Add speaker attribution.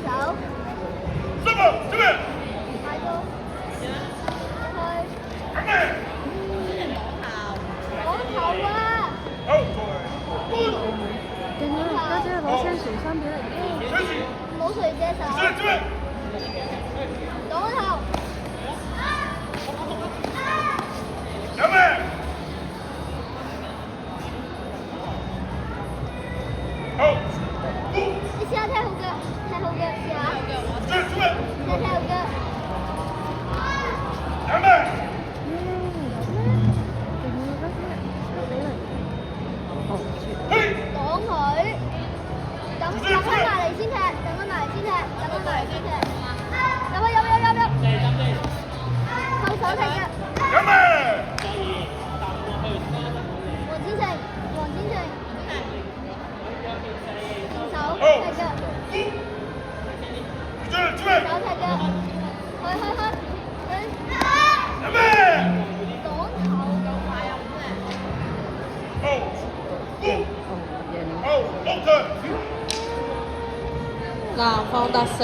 Speaker 1: 手，
Speaker 2: 三步，準備，
Speaker 1: 快到，去，
Speaker 2: 準備，
Speaker 1: 往後啊，
Speaker 2: 好，
Speaker 3: 點解家姐攞車匙三比零？
Speaker 2: 開始，
Speaker 1: 冇垂隻手，
Speaker 2: 準備，
Speaker 1: 往後，
Speaker 2: 準備，好，
Speaker 1: 你試下踢後腳，踢後腳試下，
Speaker 2: 準備，
Speaker 1: 踢後腳，
Speaker 2: 準備，嘿，
Speaker 1: 擋佢，等開埋嚟先踢，等開埋嚟先踢，等開埋嚟先踢，入，後手踢腳，
Speaker 2: 準備，
Speaker 1: 黃展成，前手
Speaker 2: 好
Speaker 1: 踢腳。
Speaker 2: 準備，
Speaker 1: 手踢腳，去，
Speaker 2: 準備，
Speaker 1: 擋頭，
Speaker 2: 好，好，落場，
Speaker 3: 南方特城